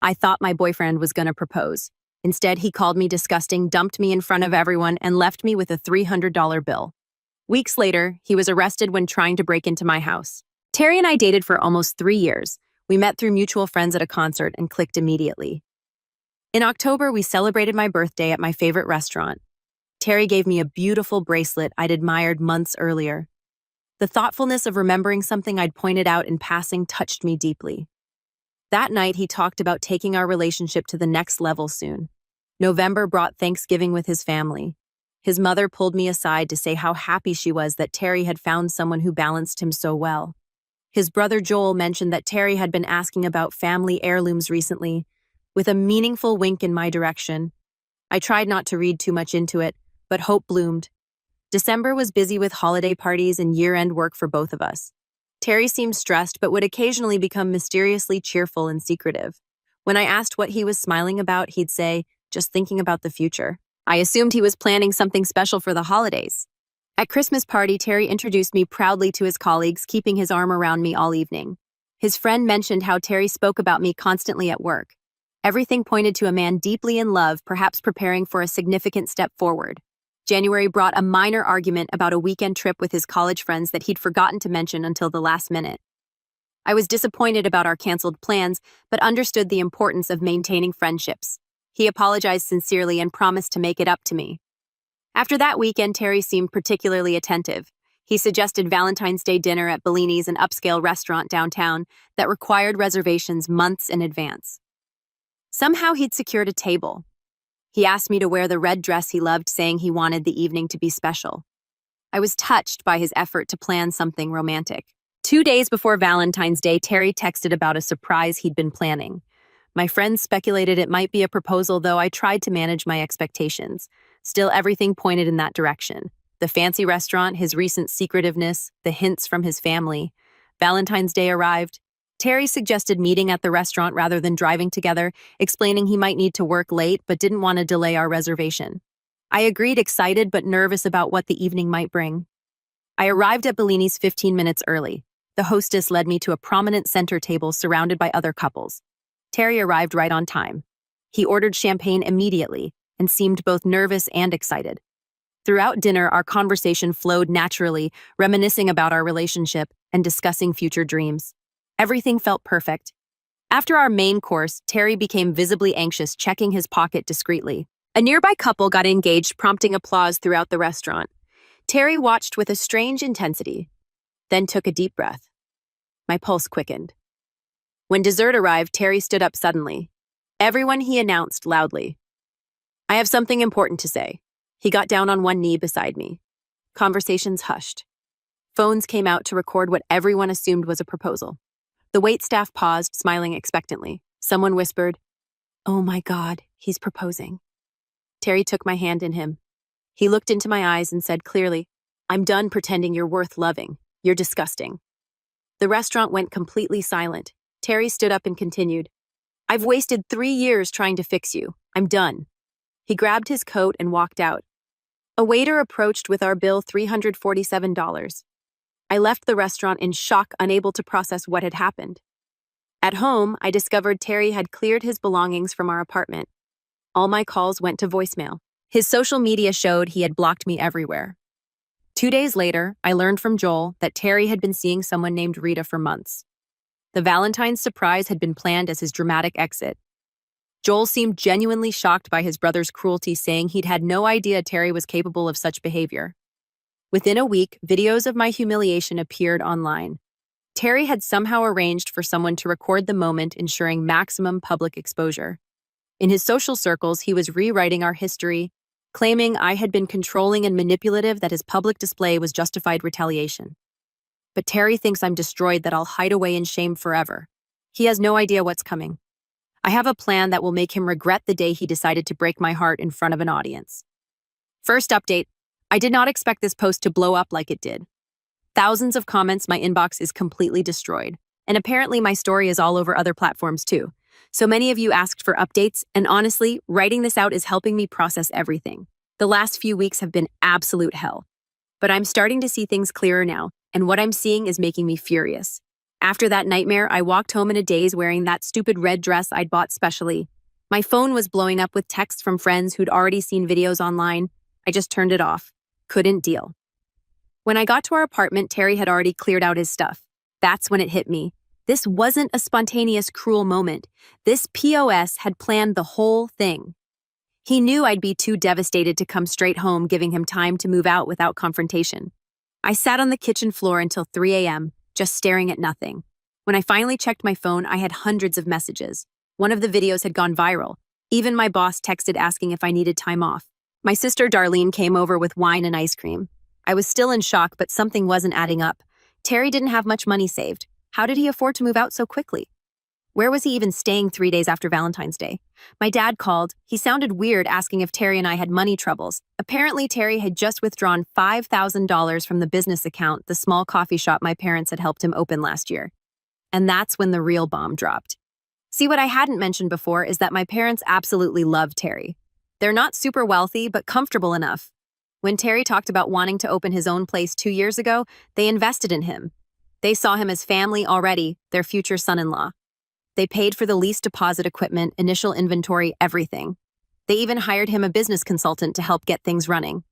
I thought my boyfriend was gonna propose. Instead, he called me disgusting, dumped me in front of everyone, and left me with a $300 bill. Weeks later, he was arrested when trying to break into my house. Terry and I dated for almost 3 years. We met through mutual friends at a concert and clicked immediately. In October, we celebrated my birthday at my favorite restaurant. Terry gave me a beautiful bracelet I'd admired months earlier. The thoughtfulness of remembering something I'd pointed out in passing touched me deeply. That night, he talked about taking our relationship to the next level soon. November brought Thanksgiving with his family. His mother pulled me aside to say how happy she was that Terry had found someone who balanced him so well. His brother Joel mentioned that Terry had been asking about family heirlooms recently, with a meaningful wink in my direction. I tried not to read too much into it, but hope bloomed. December was busy with holiday parties and year-end work for both of us. Terry seemed stressed but would occasionally become mysteriously cheerful and secretive. When I asked what he was smiling about, he'd say, "Just thinking about the future." I assumed he was planning something special for the holidays. At Christmas party, Terry introduced me proudly to his colleagues, keeping his arm around me all evening. His friend mentioned how Terry spoke about me constantly at work. Everything pointed to a man deeply in love, perhaps preparing for a significant step forward. January brought a minor argument about a weekend trip with his college friends that he'd forgotten to mention until the last minute. I was disappointed about our canceled plans, but understood the importance of maintaining friendships. He apologized sincerely and promised to make it up to me. After that weekend, Terry seemed particularly attentive. He suggested Valentine's Day dinner at Bellini's, an upscale restaurant downtown that required reservations months in advance. Somehow he'd secured a table. He asked me to wear the red dress he loved, saying he wanted the evening to be special. I was touched by his effort to plan something romantic. 2 days before Valentine's Day, Terry texted about a surprise he'd been planning. My friends speculated it might be a proposal, though I tried to manage my expectations. Still, everything pointed in that direction. The fancy restaurant, his recent secretiveness, the hints from his family. Valentine's Day arrived. Terry suggested meeting at the restaurant rather than driving together, explaining he might need to work late but didn't want to delay our reservation. I agreed, excited but nervous about what the evening might bring. I arrived at Bellini's 15 minutes early. The hostess led me to a prominent center table surrounded by other couples. Terry arrived right on time. He ordered champagne immediately and seemed both nervous and excited. Throughout dinner, our conversation flowed naturally, reminiscing about our relationship and discussing future dreams. Everything felt perfect. After our main course, Terry became visibly anxious, checking his pocket discreetly. A nearby couple got engaged, prompting applause throughout the restaurant. Terry watched with a strange intensity, then took a deep breath. My pulse quickened. When dessert arrived, Terry stood up suddenly. "Everyone," he announced loudly. "I have something important to say." He got down on one knee beside me. Conversations hushed. Phones came out to record what everyone assumed was a proposal. The waitstaff paused, smiling expectantly. Someone whispered, "Oh my God, he's proposing." Terry took my hand in him. He looked into my eyes and said clearly, "I'm done pretending you're worth loving. You're disgusting." The restaurant went completely silent. Terry stood up and continued, "I've wasted 3 years trying to fix you. I'm done." He grabbed his coat and walked out. A waiter approached with our bill, $347. I left the restaurant in shock, unable to process what had happened. At home, I discovered Terry had cleared his belongings from our apartment. All my calls went to voicemail. His social media showed he had blocked me everywhere. 2 days later, I learned from Joel that Terry had been seeing someone named Rita for months. The Valentine's surprise had been planned as his dramatic exit. Joel seemed genuinely shocked by his brother's cruelty, saying he'd had no idea Terry was capable of such behavior. Within a week, videos of my humiliation appeared online. Terry had somehow arranged for someone to record the moment, ensuring maximum public exposure. In his social circles, he was rewriting our history, claiming I had been controlling and manipulative, that his public display was justified retaliation. But Terry thinks I'm destroyed, that I'll hide away in shame forever. He has no idea what's coming. I have a plan that will make him regret the day he decided to break my heart in front of an audience. First update, I did not expect this post to blow up like it did. Thousands of comments, my inbox is completely destroyed. And apparently my story is all over other platforms too. So many of you asked for updates, and honestly, writing this out is helping me process everything. The last few weeks have been absolute hell. But I'm starting to see things clearer now, and what I'm seeing is making me furious. After that nightmare, I walked home in a daze wearing that stupid red dress I'd bought specially. My phone was blowing up with texts from friends who'd already seen videos online. I just turned it off. Couldn't deal. When I got to our apartment, Terry had already cleared out his stuff. That's when it hit me. This wasn't a spontaneous, cruel moment. This POS had planned the whole thing. He knew I'd be too devastated to come straight home, giving him time to move out without confrontation. I sat on the kitchen floor until 3 a.m., just staring at nothing. When I finally checked my phone, I had hundreds of messages. One of the videos had gone viral. Even my boss texted asking if I needed time off. My sister Darlene came over with wine and ice cream. I was still in shock, but something wasn't adding up. Terry didn't have much money saved. How did he afford to move out so quickly? Where was he even staying 3 days after Valentine's Day? My dad called. He sounded weird, asking if Terry and I had money troubles. Apparently, Terry had just withdrawn $5,000 from the business account, the small coffee shop my parents had helped him open last year. And that's when the real bomb dropped. See, what I hadn't mentioned before is that my parents absolutely love Terry. They're not super wealthy, but comfortable enough. When Terry talked about wanting to open his own place 2 years ago, they invested in him. They saw him as family already, their future son-in-law. They paid for the lease deposit equipment, initial inventory, everything. They even hired him a business consultant to help get things running.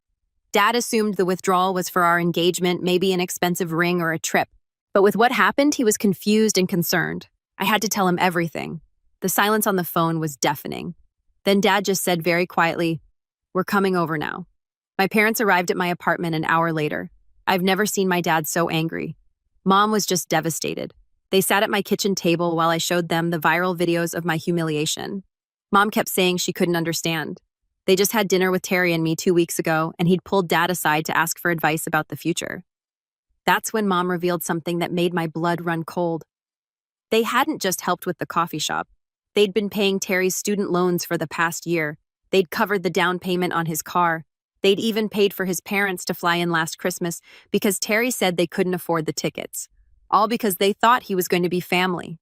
Dad assumed the withdrawal was for our engagement, maybe an expensive ring or a trip. But with what happened, he was confused and concerned. I had to tell him everything. The silence on the phone was deafening. Then Dad just said very quietly, "We're coming over now." My parents arrived at my apartment an hour later. I've never seen my dad so angry. Mom was just devastated. They sat at my kitchen table while I showed them the viral videos of my humiliation. Mom kept saying she couldn't understand. They just had dinner with Terry and me 2 weeks ago, and he'd pulled Dad aside to ask for advice about the future. That's when Mom revealed something that made my blood run cold. They hadn't just helped with the coffee shop. They'd been paying Terry's student loans for the past year. They'd covered the down payment on his car. They'd even paid for his parents to fly in last Christmas because Terry said they couldn't afford the tickets. All because they thought he was going to be family.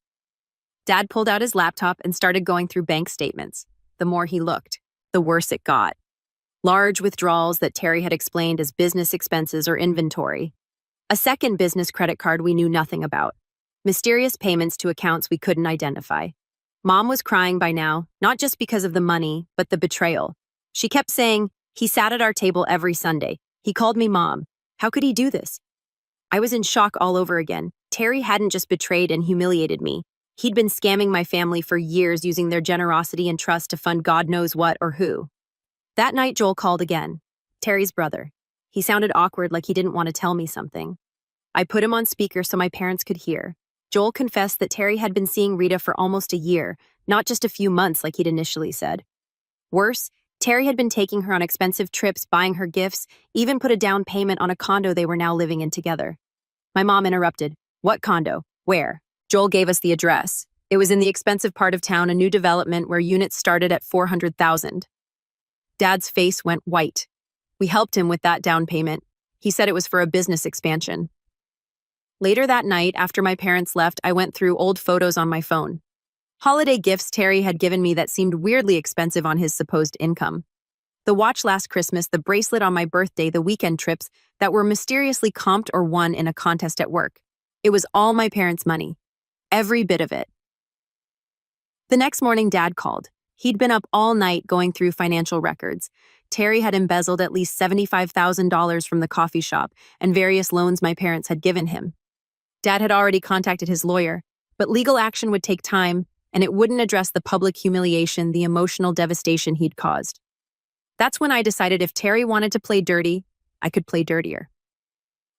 Dad pulled out his laptop and started going through bank statements. The more he looked, the worse it got. Large withdrawals that Terry had explained as business expenses or inventory. A second business credit card we knew nothing about. Mysterious payments to accounts we couldn't identify. Mom was crying by now, not just because of the money, but the betrayal. She kept saying, "He sat at our table every Sunday. He called me Mom. How could he do this?" I was in shock all over again. Terry hadn't just betrayed and humiliated me. He'd been scamming my family for years, using their generosity and trust to fund God knows what or who. That night, Joel called again. Terry's brother. He sounded awkward, like he didn't want to tell me something. I put him on speaker so my parents could hear. Joel confessed that Terry had been seeing Rita for almost a year, not just a few months like he'd initially said. Worse, Terry had been taking her on expensive trips, buying her gifts, even put a down payment on a condo they were now living in together. My mom interrupted. "What condo? Where?" Joel gave us the address. It was in the expensive part of town, a new development where units started at $400,000. Dad's face went white. We helped him with that down payment. He said it was for a business expansion. Later that night, after my parents left, I went through old photos on my phone. Holiday gifts Terry had given me that seemed weirdly expensive on his supposed income. The watch last Christmas, the bracelet on my birthday, the weekend trips that were mysteriously comped or won in a contest at work. It was all my parents' money. Every bit of it. The next morning, Dad called. He'd been up all night going through financial records. Terry had embezzled at least $75,000 from the coffee shop and various loans my parents had given him. Dad had already contacted his lawyer, but legal action would take time, and it wouldn't address the public humiliation, the emotional devastation he'd caused. That's when I decided if Terry wanted to play dirty, I could play dirtier.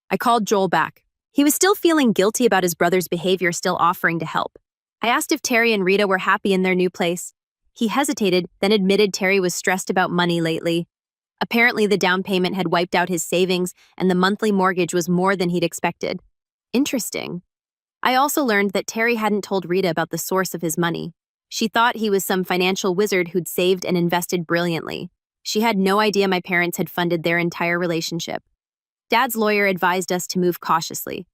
I called Joel back. He was still feeling guilty about his brother's behavior, still offering to help. I asked if Terry and Rita were happy in their new place. He hesitated, then admitted Terry was stressed about money lately. Apparently, the down payment had wiped out his savings, and the monthly mortgage was more than he'd expected. Interesting. I also learned that Terry hadn't told Rita about the source of his money. She thought he was some financial wizard who'd saved and invested brilliantly. She had no idea my parents had funded their entire relationship. Dad's lawyer advised us to move cautiously.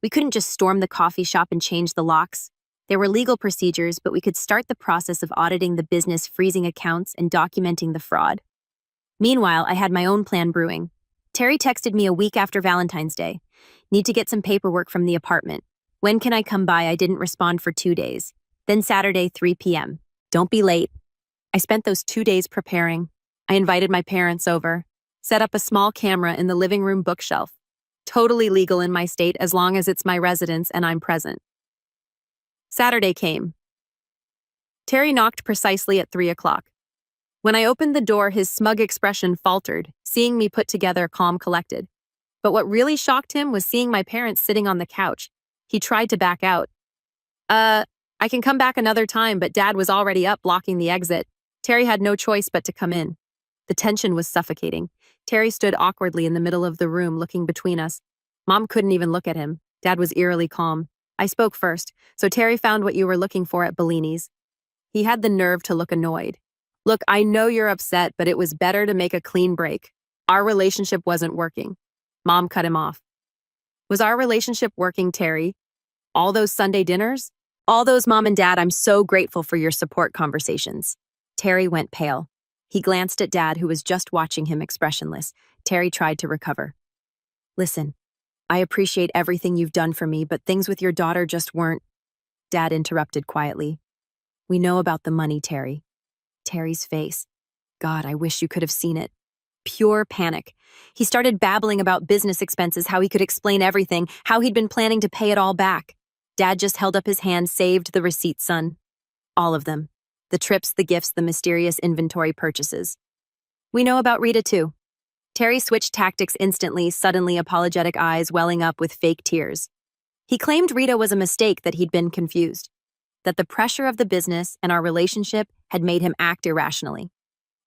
We couldn't just storm the coffee shop and change the locks. There were legal procedures, but we could start the process of auditing the business, freezing accounts, and documenting the fraud. Meanwhile, I had my own plan brewing. Terry texted me a week after Valentine's Day. "Need to get some paperwork from the apartment." When can I come by? I didn't respond for 2 days. Then Saturday, 3 p.m. Don't be late. I spent those 2 days preparing. I invited my parents over, set up a small camera in the living room bookshelf. Totally legal in my state as long as it's my residence and I'm present. Saturday came. Terry knocked precisely at 3 o'clock. When I opened the door, his smug expression faltered, seeing me put together, calm, collected. But what really shocked him was seeing my parents sitting on the couch. He tried to back out. I can come back another time, but Dad was already up blocking the exit. Terry had no choice but to come in. The tension was suffocating. Terry stood awkwardly in the middle of the room, looking between us. Mom couldn't even look at him. Dad was eerily calm. I spoke first. So Terry found what you were looking for at Bellini's. He had the nerve to look annoyed. Look, I know you're upset, but it was better to make a clean break. Our relationship wasn't working. Mom cut him off. Was our relationship working, Terry? All those Sunday dinners? All those Mom and Dad, I'm so grateful for your support conversations. Terry went pale. He glanced at Dad, who was just watching him expressionless. Terry tried to recover. Listen, I appreciate everything you've done for me, but things with your daughter just weren't. Dad interrupted quietly. We know about the money, Terry. Terry's face. God, I wish you could have seen it. Pure panic. He started babbling about business expenses, how he could explain everything, how he'd been planning to pay it all back. Dad just held up his hand, saved the receipts, son. All of them. The trips, the gifts, the mysterious inventory purchases. We know about Rita, too. Terry switched tactics instantly, suddenly apologetic eyes welling up with fake tears. He claimed Rita was a mistake, that he'd been confused, that the pressure of the business and our relationship had made him act irrationally.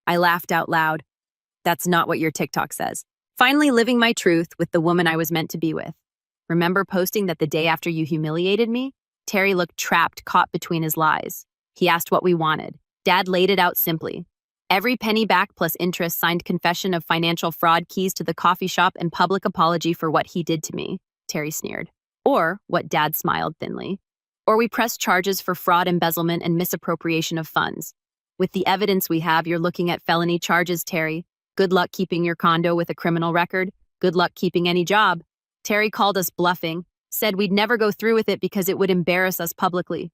I laughed out loud. That's not what your TikTok says. Finally living my truth with the woman I was meant to be with. Remember posting that the day after you humiliated me? Terry looked trapped, caught between his lies. He asked what we wanted. Dad laid it out simply. Every penny back plus interest, signed confession of financial fraud, keys to the coffee shop, and public apology for what he did to me, Terry sneered. Or, what Dad smiled thinly. Or we press charges for fraud, embezzlement, and misappropriation of funds. With the evidence we have, you're looking at felony charges, Terry. Good luck keeping your condo with a criminal record. Good luck keeping any job. Terry called us bluffing, said we'd never go through with it because it would embarrass us publicly.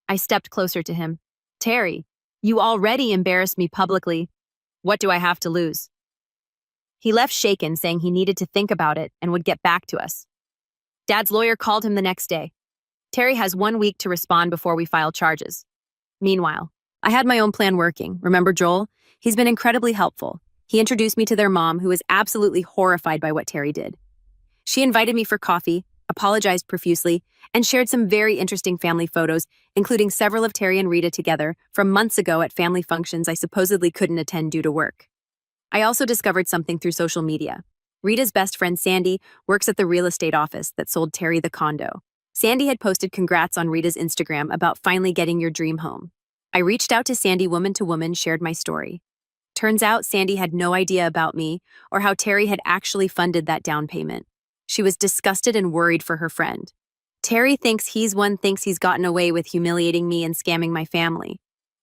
I stepped closer to him. Terry, you already embarrassed me publicly. What do I have to lose? He left shaken, saying he needed to think about it and would get back to us. Dad's lawyer called him the next day. Terry has 1 week to respond before we file charges. Meanwhile, I had my own plan working. Remember Joel? He's been incredibly helpful. He introduced me to their mom, who was absolutely horrified by what Terry did. She invited me for coffee, apologized profusely, and shared some very interesting family photos, including several of Terry and Rita together from months ago at family functions I supposedly couldn't attend due to work. I also discovered something through social media. Rita's best friend Sandy works at the real estate office that sold Terry the condo. Sandy had posted congrats on Rita's Instagram about finally getting your dream home. I reached out to Sandy woman to woman, shared my story. Turns out Sandy had no idea about me or how Terry had actually funded that down payment. She was disgusted and worried for her friend. Terry thinks he's gotten away with humiliating me and scamming my family.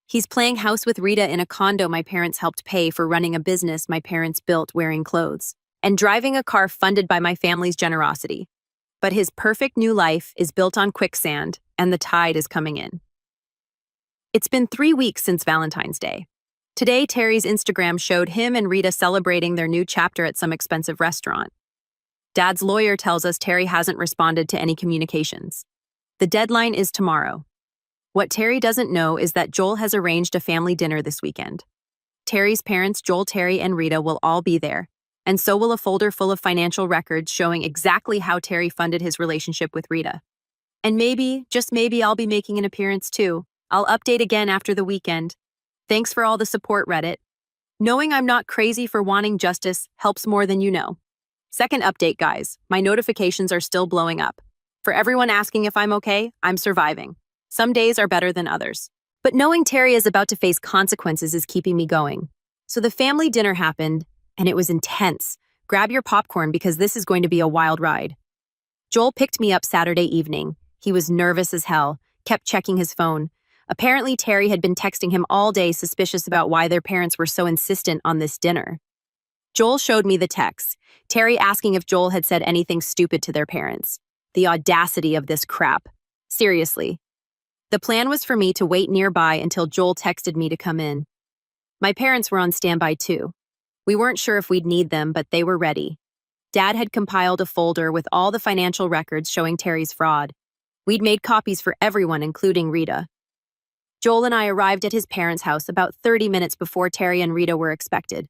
He's playing house with Rita in a condo my parents helped pay for running a business my parents built wearing clothes, and driving a car funded by my family's generosity. But his perfect new life is built on quicksand, and the tide is coming in. It's been 3 weeks since Valentine's Day. Today, Terry's Instagram showed him and Rita celebrating their new chapter at some expensive restaurant. Dad's lawyer tells us Terry hasn't responded to any communications. The deadline is tomorrow. What Terry doesn't know is that Joel has arranged a family dinner this weekend. Terry's parents, Joel, Terry, and Rita, will all be there, and so will a folder full of financial records showing exactly how Terry funded his relationship with Rita. And maybe, just maybe, I'll be making an appearance too. I'll update again after the weekend. Thanks for all the support, Reddit. Knowing I'm not crazy for wanting justice helps more than you know. Second update, guys. My notifications are still blowing up. For everyone asking if I'm okay, I'm surviving. Some days are better than others. But knowing Terry is about to face consequences is keeping me going. So the family dinner happened, and it was intense. Grab your popcorn because this is going to be a wild ride. Joel picked me up Saturday evening. He was nervous as hell, kept checking his phone. Apparently, Terry had been texting him all day, suspicious about why their parents were so insistent on this dinner. Joel showed me the text, Terry asking if Joel had said anything stupid to their parents. The audacity of this crap. Seriously. The plan was for me to wait nearby until Joel texted me to come in. My parents were on standby too. We weren't sure if we'd need them, but they were ready. Dad had compiled a folder with all the financial records showing Terry's fraud. We'd made copies for everyone, including Rita. Joel and I arrived at his parents' house about 30 minutes before Terry and Rita were expected.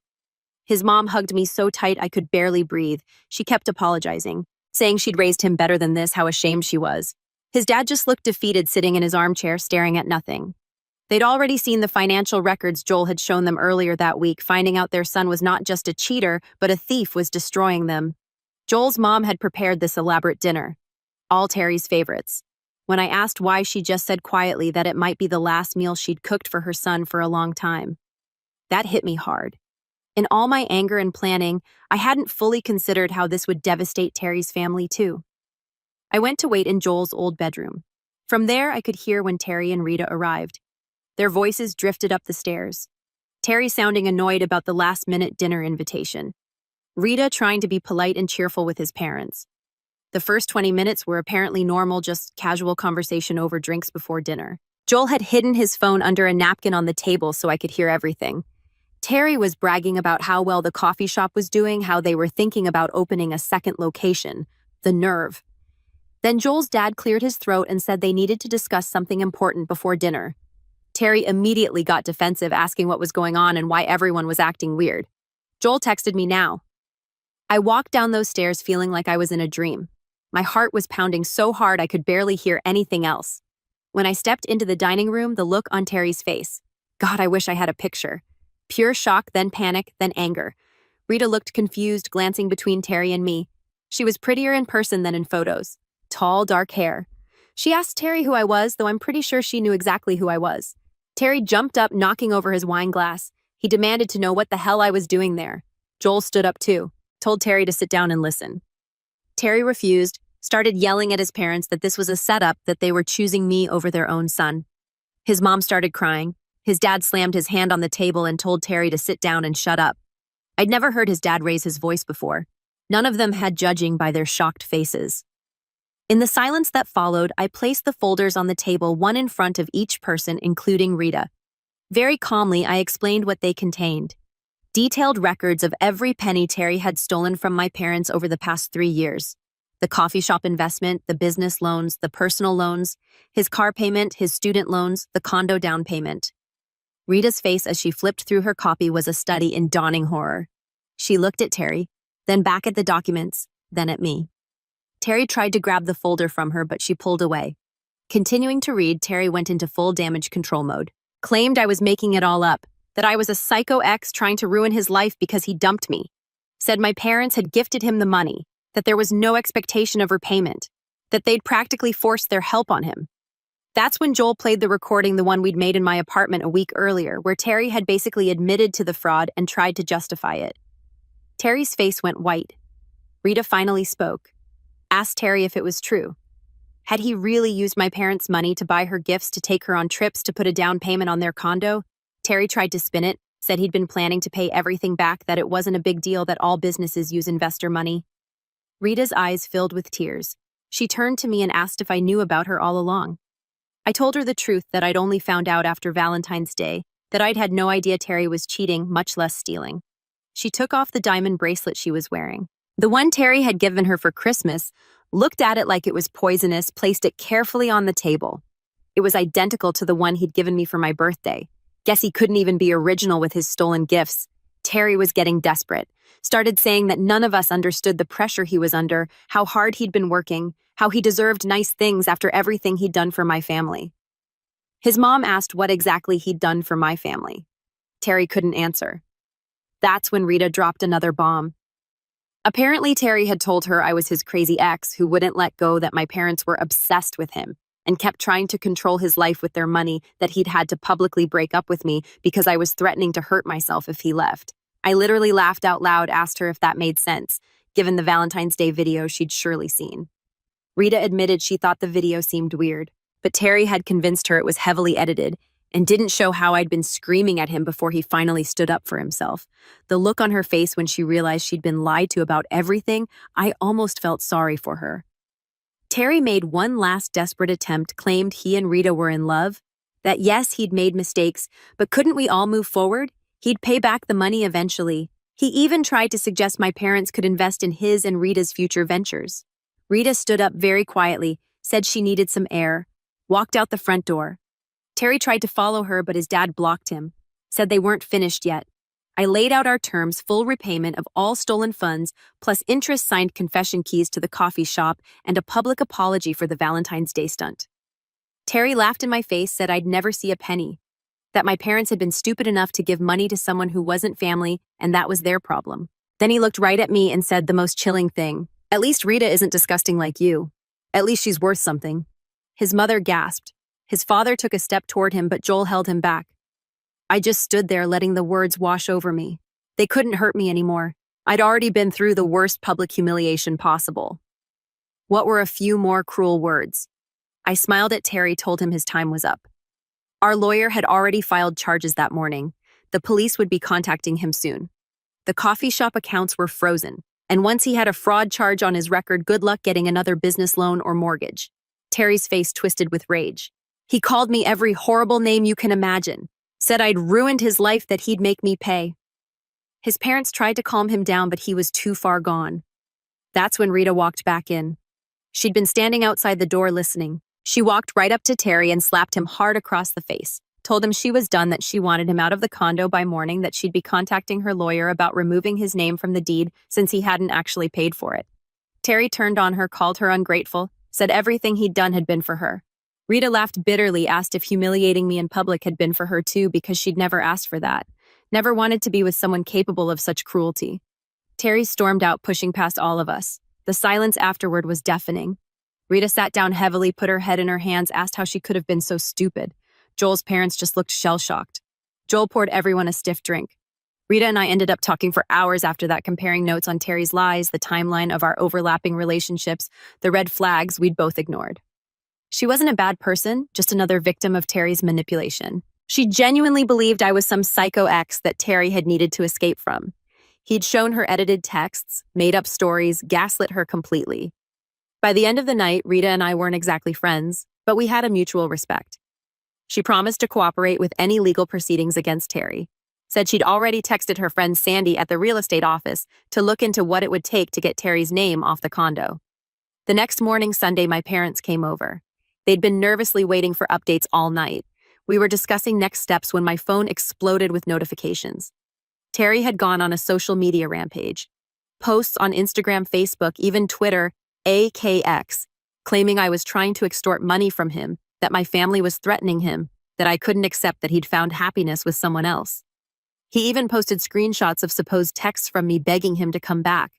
His mom hugged me so tight I could barely breathe. She kept apologizing, saying she'd raised him better than this, how ashamed she was. His dad just looked defeated, sitting in his armchair, staring at nothing. They'd already seen the financial records Joel had shown them earlier that week, finding out their son was not just a cheater, but a thief was destroying them. Joel's mom had prepared this elaborate dinner, all Terry's favorites. When I asked why, she just said quietly that it might be the last meal she'd cooked for her son for a long time. That hit me hard. In all my anger and planning, I hadn't fully considered how this would devastate Terry's family too. I went to wait in Joel's old bedroom. From there, I could hear when Terry and Rita arrived. Their voices drifted up the stairs. Terry sounding annoyed about the last-minute dinner invitation. Rita trying to be polite and cheerful with his parents. The first 20 minutes were apparently normal, just casual conversation over drinks before dinner. Joel had hidden his phone under a napkin on the table so I could hear everything. Terry was bragging about how well the coffee shop was doing, how they were thinking about opening a second location. The nerve. Then Joel's dad cleared his throat and said they needed to discuss something important before dinner. Terry immediately got defensive, asking what was going on and why everyone was acting weird. Joel texted me now. I walked down those stairs feeling like I was in a dream. My heart was pounding so hard I could barely hear anything else. When I stepped into the dining room, the look on Terry's face. God, I wish I had a picture. Pure shock, then panic, then anger. Rita looked confused, glancing between Terry and me. She was prettier in person than in photos. Tall, dark hair. She asked Terry who I was, though I'm pretty sure she knew exactly who I was. Terry jumped up, knocking over his wine glass. He demanded to know what the hell I was doing there. Joel stood up too, told Terry to sit down and listen. Terry refused, started yelling at his parents that this was a setup, that they were choosing me over their own son. His mom started crying. His dad slammed his hand on the table and told Terry to sit down and shut up. I'd never heard his dad raise his voice before. None of them had, judging by their shocked faces. In the silence that followed, I placed the folders on the table, one in front of each person, including Rita. Very calmly, I explained what they contained. Detailed records of every penny Terry had stolen from my parents over the past 3 years. The coffee shop investment, the business loans, the personal loans, his car payment, his student loans, the condo down payment. Rita's face as she flipped through her copy was a study in dawning horror. She looked at Terry, then back at the documents, then at me. Terry tried to grab the folder from her, but she pulled away. Continuing to read, Terry went into full damage control mode. Claimed I was making it all up, that I was a psycho ex trying to ruin his life because he dumped me. Said my parents had gifted him the money, that there was no expectation of repayment, that they'd practically forced their help on him. That's when Joel played the recording, the one we'd made in my apartment a week earlier, where Terry had basically admitted to the fraud and tried to justify it. Terry's face went white. Rita finally spoke. Asked Terry if it was true. Had he really used my parents' money to buy her gifts, to take her on trips, to put a down payment on their condo? Terry tried to spin it, said he'd been planning to pay everything back, that it wasn't a big deal, that all businesses use investor money. Rita's eyes filled with tears. She turned to me and asked if I knew about her all along. I told her the truth, that I'd only found out after Valentine's Day, that I'd had no idea Terry was cheating, much less stealing. She took off the diamond bracelet she was wearing. The one Terry had given her for Christmas, looked at it like it was poisonous, placed it carefully on the table. It was identical to the one he'd given me for my birthday. Guess he couldn't even be original with his stolen gifts. Terry was getting desperate. Started saying that none of us understood the pressure he was under, how hard he'd been working, how he deserved nice things after everything he'd done for my family. His mom asked what exactly he'd done for my family. Terry couldn't answer. That's when Rita dropped another bomb. Apparently, Terry had told her I was his crazy ex who wouldn't let go, that my parents were obsessed with him and kept trying to control his life with their money, that he'd had to publicly break up with me because I was threatening to hurt myself if he left. I literally laughed out loud, asked her if that made sense, given the Valentine's Day video she'd surely seen. Rita admitted she thought the video seemed weird, but Terry had convinced her it was heavily edited and didn't show how I'd been screaming at him before he finally stood up for himself. The look on her face when she realized she'd been lied to about everything, I almost felt sorry for her. Terry made one last desperate attempt, claimed he and Rita were in love, that yes, he'd made mistakes, but couldn't we all move forward? He'd pay back the money eventually. He even tried to suggest my parents could invest in his and Rita's future ventures. Rita stood up very quietly, said she needed some air, walked out the front door. Terry tried to follow her, but his dad blocked him, said they weren't finished yet. I laid out our terms: full repayment of all stolen funds, plus interest-signed confession keys to the coffee shop and a public apology for the Valentine's Day stunt. Terry laughed in my face, said I'd never see a penny, that my parents had been stupid enough to give money to someone who wasn't family, and that was their problem. Then he looked right at me and said the most chilling thing: "At least Rita isn't disgusting like you. At least she's worth something." His mother gasped. His father took a step toward him, but Joel held him back. I just stood there, letting the words wash over me. They couldn't hurt me anymore. I'd already been through the worst public humiliation possible. What were a few more cruel words? I smiled at Terry, told him his time was up. Our lawyer had already filed charges that morning. The police would be contacting him soon. The coffee shop accounts were frozen, and once he had a fraud charge on his record, good luck getting another business loan or mortgage. Terry's face twisted with rage. He called me every horrible name you can imagine, said I'd ruined his life, that he'd make me pay. His parents tried to calm him down, but he was too far gone. That's when Rita walked back in. She'd been standing outside the door listening. She walked right up to Terry and slapped him hard across the face, told him she was done, that she wanted him out of the condo by morning, that she'd be contacting her lawyer about removing his name from the deed since he hadn't actually paid for it. Terry turned on her, called her ungrateful, said everything he'd done had been for her. Rita laughed bitterly, asked if humiliating me in public had been for her too, because she'd never asked for that, never wanted to be with someone capable of such cruelty. Terry stormed out, pushing past all of us. The silence afterward was deafening. Rita sat down heavily, put her head in her hands, asked how she could have been so stupid. Joel's parents just looked shell-shocked. Joel poured everyone a stiff drink. Rita and I ended up talking for hours after that, comparing notes on Terry's lies, the timeline of our overlapping relationships, the red flags we'd both ignored. She wasn't a bad person, just another victim of Terry's manipulation. She genuinely believed I was some psycho ex that Terry had needed to escape from. He'd shown her edited texts, made up stories, gaslit her completely. By the end of the night, Rita and I weren't exactly friends, but we had a mutual respect. She promised to cooperate with any legal proceedings against Terry, said she'd already texted her friend Sandy at the real estate office to look into what it would take to get Terry's name off the condo. The next morning, Sunday, my parents came over. They'd been nervously waiting for updates all night. We were discussing next steps when my phone exploded with notifications. Terry had gone on a social media rampage. Posts on Instagram, Facebook, even Twitter, AKX, claiming I was trying to extort money from him, that my family was threatening him, that I couldn't accept that he'd found happiness with someone else. He even posted screenshots of supposed texts from me begging him to come back.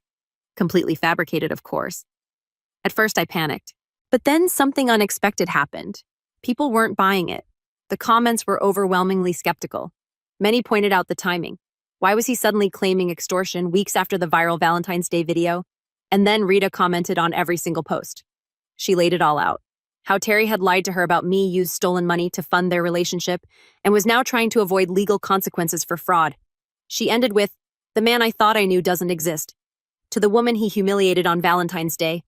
Completely fabricated, of course. At first, I panicked. But then something unexpected happened. People weren't buying it. The comments were overwhelmingly skeptical. Many pointed out the timing. Why was he suddenly claiming extortion weeks after the viral Valentine's Day video? And then Rita commented on every single post. She laid it all out. How Terry had lied to her about me, used stolen money to fund their relationship, and was now trying to avoid legal consequences for fraud. She ended with, "The man I thought I knew doesn't exist. To the woman he humiliated on Valentine's Day,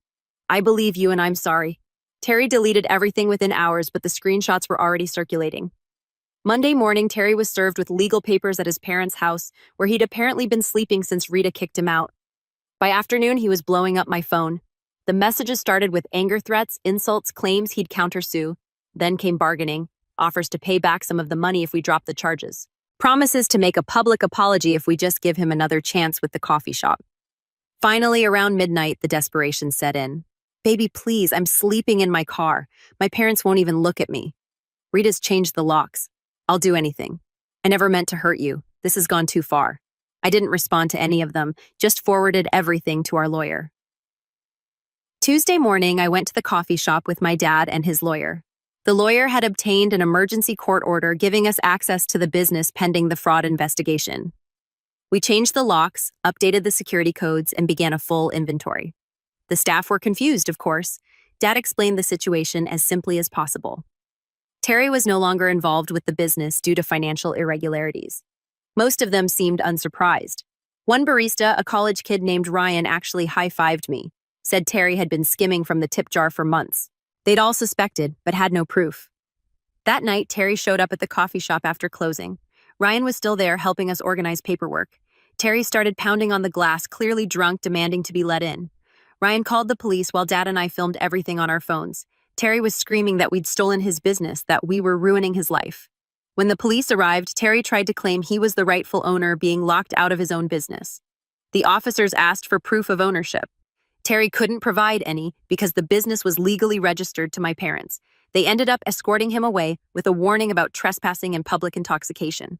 I believe you and I'm sorry." Terry deleted everything within hours, but the screenshots were already circulating. Monday morning, Terry was served with legal papers at his parents' house, where he'd apparently been sleeping since Rita kicked him out. By afternoon, he was blowing up my phone. The messages started with anger threats, insults, claims he'd countersue. Then came bargaining, offers to pay back some of the money if we drop the charges. Promises to make a public apology if we just give him another chance with the coffee shop. Finally, around midnight, the desperation set in. "Baby, please, I'm sleeping in my car. My parents won't even look at me. Rita's changed the locks. I'll do anything. I never meant to hurt you. This has gone too far." I didn't respond to any of them, just forwarded everything to our lawyer. Tuesday morning, I went to the coffee shop with my dad and his lawyer. The lawyer had obtained an emergency court order giving us access to the business pending the fraud investigation. We changed the locks, updated the security codes, and began a full inventory. The staff were confused, of course. Dad explained the situation as simply as possible. Terry was no longer involved with the business due to financial irregularities. Most of them seemed unsurprised. One barista, a college kid named Ryan, actually high-fived me, said Terry had been skimming from the tip jar for months. They'd all suspected, but had no proof. That night, Terry showed up at the coffee shop after closing. Ryan was still there, helping us organize paperwork. Terry started pounding on the glass, clearly drunk, demanding to be let in. Ryan called the police while Dad and I filmed everything on our phones. Terry was screaming that we'd stolen his business, that we were ruining his life. When the police arrived, Terry tried to claim he was the rightful owner, being locked out of his own business. The officers asked for proof of ownership. Terry couldn't provide any because the business was legally registered to my parents. They ended up escorting him away with a warning about trespassing and public intoxication.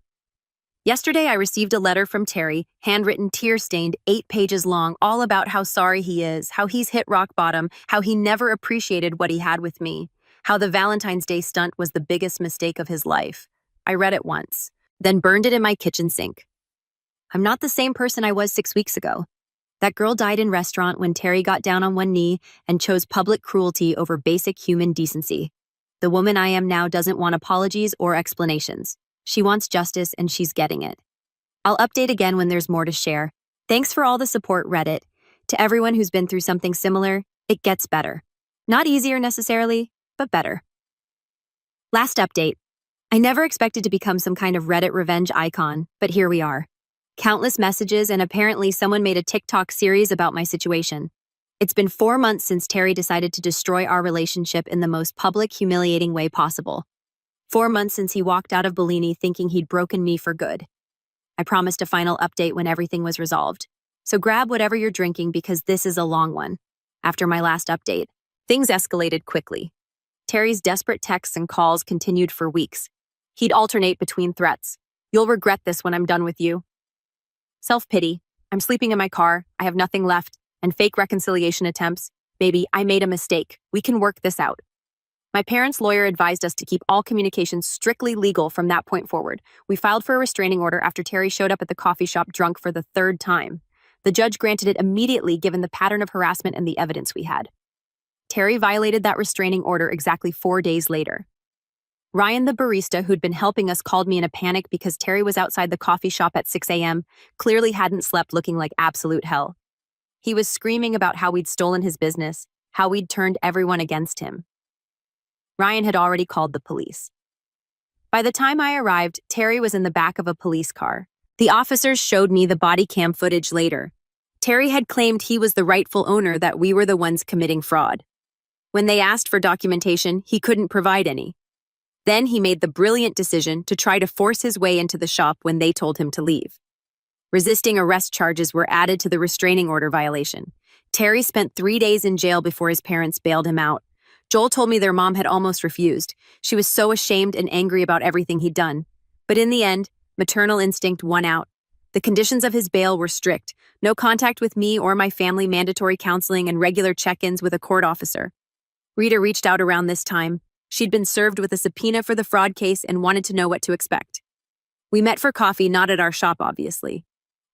Yesterday, I received a letter from Terry, handwritten, tear-stained, 8 pages long, all about how sorry he is, how he's hit rock bottom, how he never appreciated what he had with me, how the Valentine's Day stunt was the biggest mistake of his life. I read it once, then burned it in my kitchen sink. I'm not the same person I was 6 weeks ago. That girl died in restaurant when Terry got down on one knee and chose public cruelty over basic human decency. The woman I am now doesn't want apologies or explanations. She wants justice, and she's getting it. I'll update again when there's more to share. Thanks for all the support, Reddit. To everyone who's been through something similar, it gets better. Not easier necessarily, but better. Last update. I never expected to become some kind of Reddit revenge icon, but here we are. Countless messages, and apparently someone made a TikTok series about my situation. It's been 4 months since Terry decided to destroy our relationship in the most public, humiliating way possible. 4 months since he walked out of Bellini thinking he'd broken me for good. I promised a final update when everything was resolved. So grab whatever you're drinking because this is a long one. After my last update, things escalated quickly. Terry's desperate texts and calls continued for weeks. He'd alternate between threats. You'll regret this when I'm done with you. Self-pity. I'm sleeping in my car. I have nothing left. And fake reconciliation attempts. Baby, I made a mistake. We can work this out. My parents' lawyer advised us to keep all communications strictly legal from that point forward. We filed for a restraining order after Terry showed up at the coffee shop drunk for the 3rd time. The judge granted it immediately given the pattern of harassment and the evidence we had. Terry violated that restraining order exactly 4 days later. Ryan, the barista who'd been helping us, called me in a panic because Terry was outside the coffee shop at 6 a.m., clearly hadn't slept, looking like absolute hell. He was screaming about how we'd stolen his business, how we'd turned everyone against him. Ryan had already called the police. By the time I arrived, Terry was in the back of a police car. The officers showed me the body cam footage later. Terry had claimed he was the rightful owner, that we were the ones committing fraud. When they asked for documentation, he couldn't provide any. Then he made the brilliant decision to try to force his way into the shop when they told him to leave. Resisting arrest charges were added to the restraining order violation. Terry spent 3 days in jail before his parents bailed him out. Joel told me their mom had almost refused. She was so ashamed and angry about everything he'd done. But in the end, maternal instinct won out. The conditions of his bail were strict. No contact with me or my family, mandatory counseling, and regular check-ins with a court officer. Rita reached out around this time. She'd been served with a subpoena for the fraud case and wanted to know what to expect. We met for coffee, not at our shop, obviously.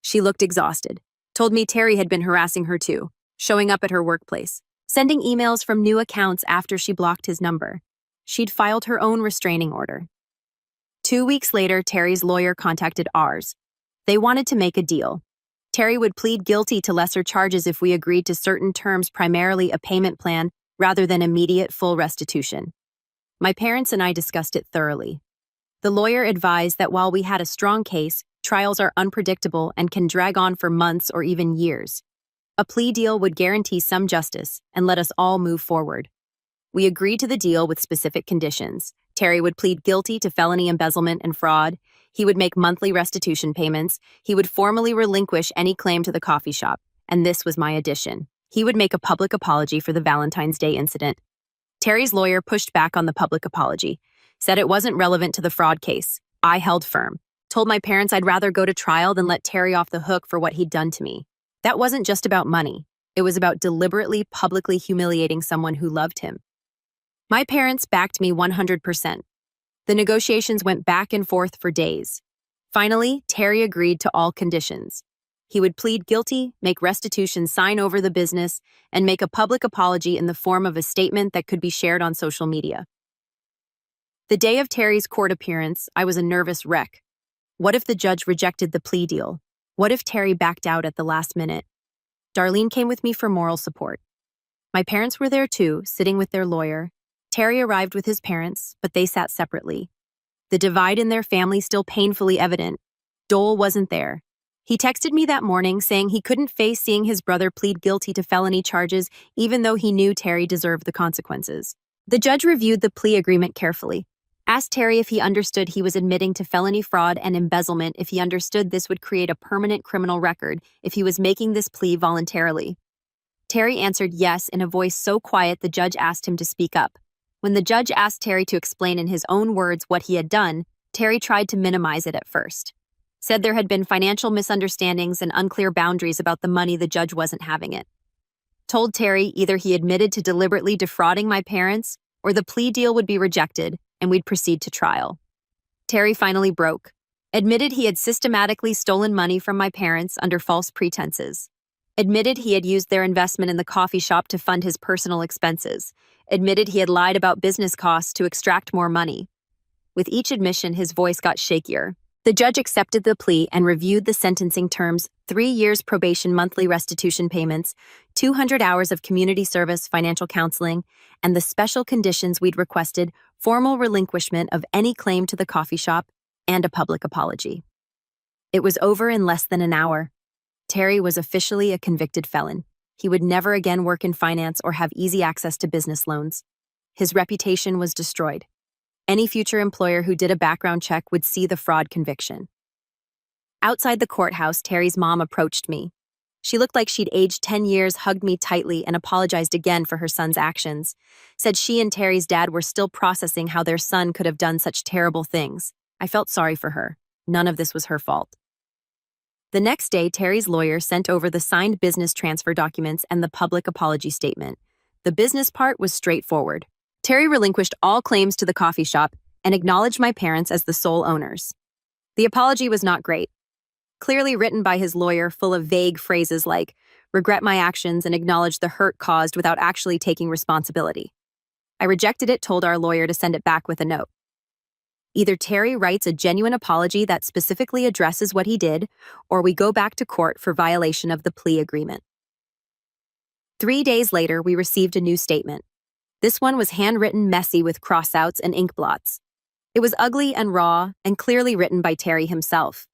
She looked exhausted. Told me Terry had been harassing her too, showing up at her workplace, sending emails from new accounts after she blocked his number. She'd filed her own restraining order. 2 weeks later, Terry's lawyer contacted ours. They wanted to make a deal. Terry would plead guilty to lesser charges if we agreed to certain terms, primarily a payment plan, rather than immediate full restitution. My parents and I discussed it thoroughly. The lawyer advised that while we had a strong case, trials are unpredictable and can drag on for months or even years. A plea deal would guarantee some justice and let us all move forward. We agreed to the deal with specific conditions. Terry would plead guilty to felony embezzlement and fraud. He would make monthly restitution payments. He would formally relinquish any claim to the coffee shop. And this was my addition. He would make a public apology for the Valentine's Day incident. Terry's lawyer pushed back on the public apology, said it wasn't relevant to the fraud case. I held firm, told my parents I'd rather go to trial than let Terry off the hook for what he'd done to me. That wasn't just about money. It was about deliberately, publicly humiliating someone who loved him. My parents backed me 100%. The negotiations went back and forth for days. Finally, Terry agreed to all conditions. He would plead guilty, make restitution, sign over the business, and make a public apology in the form of a statement that could be shared on social media. The day of Terry's court appearance, I was a nervous wreck. What if the judge rejected the plea deal? What if Terry backed out at the last minute? Darlene came with me for moral support. My parents were there too, sitting with their lawyer. Terry arrived with his parents, but they sat separately. The divide in their family still painfully evident. Joel wasn't there. He texted me that morning saying he couldn't face seeing his brother plead guilty to felony charges even though he knew Terry deserved the consequences. The judge reviewed the plea agreement carefully, asked Terry if he understood he was admitting to felony fraud and embezzlement, if he understood this would create a permanent criminal record, if he was making this plea voluntarily. Terry answered yes in a voice so quiet the judge asked him to speak up. When the judge asked Terry to explain in his own words what he had done, Terry tried to minimize it at first. Said there had been financial misunderstandings and unclear boundaries about the money the judge wasn't having it. Told Terry either he admitted to deliberately defrauding my parents or the plea deal would be rejected and we'd proceed to trial. Terry finally broke. Admitted he had systematically stolen money from my parents under false pretenses. Admitted he had used their investment in the coffee shop to fund his personal expenses. Admitted he had lied about business costs to extract more money. With each admission, his voice got shakier. The judge accepted the plea and reviewed the sentencing terms: 3 years probation, monthly restitution payments, 200 hours of community service, financial counseling, and the special conditions we'd requested: formal relinquishment of any claim to the coffee shop and a public apology. It was over in less than an hour. Terry was officially a convicted felon. He would never again work in finance or have easy access to business loans. His reputation was destroyed. Any future employer who did a background check would see the fraud conviction. Outside the courthouse, Terry's mom approached me. She looked like she'd aged 10 years, hugged me tightly, and apologized again for her son's actions. Said she and Terry's dad were still processing how their son could have done such terrible things. I felt sorry for her. None of this was her fault. The next day, Terry's lawyer sent over the signed business transfer documents and the public apology statement. The business part was straightforward. Terry relinquished all claims to the coffee shop and acknowledged my parents as the sole owners. The apology was not great. Clearly written by his lawyer, full of vague phrases like, regret my actions and acknowledge the hurt caused without actually taking responsibility. I rejected it, told our lawyer to send it back with a note. Either Terry writes a genuine apology that specifically addresses what he did, or we go back to court for violation of the plea agreement. 3 days later, we received a new statement. This one was handwritten, messy with crossouts and ink blots. It was ugly and raw and clearly written by Terry himself.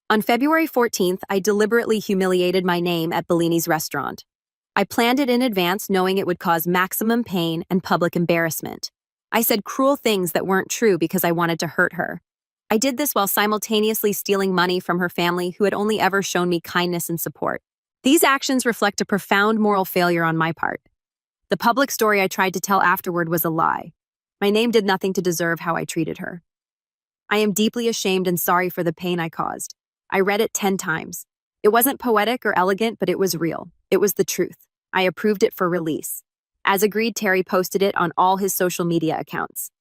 On February 14th, I deliberately humiliated my name at Bellini's restaurant. I planned it in advance, knowing it would cause maximum pain and public embarrassment. I said cruel things that weren't true because I wanted to hurt her. I did this while simultaneously stealing money from her family, who had only ever shown me kindness and support. These actions reflect a profound moral failure on my part. The public story I tried to tell afterward was a lie. My name did nothing to deserve how I treated her. I am deeply ashamed and sorry for the pain I caused. I read it 10 times. It wasn't poetic or elegant, but it was real. It was the truth. I approved it for release. As agreed, Terry posted it on all his social media accounts.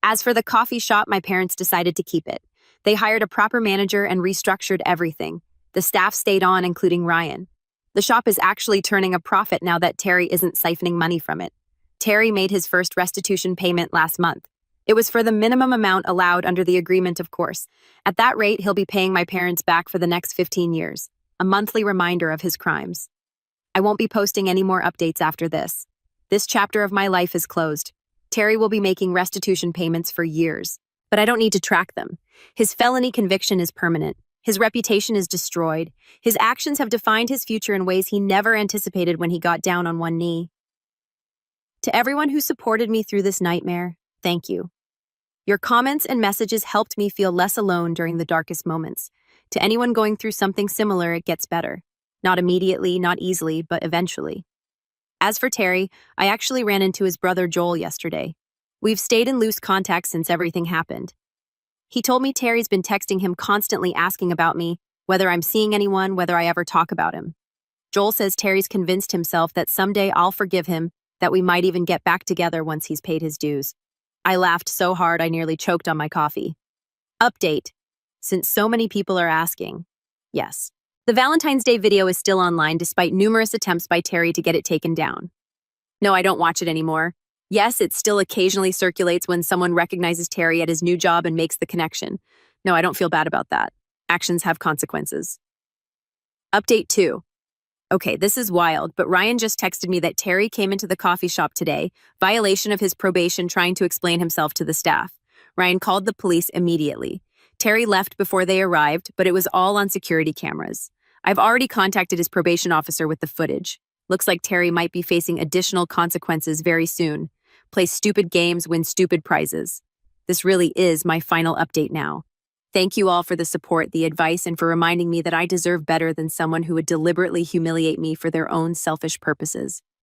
As for the coffee shop, my parents decided to keep it. They hired a proper manager and restructured everything. The staff stayed on, including Ryan. The shop is actually turning a profit now that Terry isn't siphoning money from it. Terry made his first restitution payment last month. It was for the minimum amount allowed under the agreement, of course. At that rate, he'll be paying my parents back for the next 15 years, a monthly reminder of his crimes. I won't be posting any more updates after this. This chapter of my life is closed. Terry will be making restitution payments for years, but I don't need to track them. His felony conviction is permanent. His reputation is destroyed. His actions have defined his future in ways he never anticipated when he got down on one knee. To everyone who supported me through this nightmare, thank you. Your comments and messages helped me feel less alone during the darkest moments. To anyone going through something similar, it gets better. Not immediately, not easily, but eventually. As for Terry, I actually ran into his brother Joel yesterday. We've stayed in loose contact since everything happened. He told me Terry's been texting him constantly asking about me, whether I'm seeing anyone, whether I ever talk about him. Joel says Terry's convinced himself that someday I'll forgive him, that we might even get back together once he's paid his dues. I laughed so hard I nearly choked on my coffee. Update. Since so many people are asking. Yes. The Valentine's Day video is still online despite numerous attempts by Terry to get it taken down. No, I don't watch it anymore. Yes, it still occasionally circulates when someone recognizes Terry at his new job and makes the connection. No, I don't feel bad about that. Actions have consequences. Update 2. Okay, this is wild, but Ryan just texted me that Terry came into the coffee shop today, violation of his probation, trying to explain himself to the staff. Ryan called the police immediately. Terry left before they arrived, but it was all on security cameras. I've already contacted his probation officer with the footage. Looks like Terry might be facing additional consequences very soon. Play stupid games, win stupid prizes. This really is my final update now. Thank you all for the support, the advice, and for reminding me that I deserve better than someone who would deliberately humiliate me for their own selfish purposes.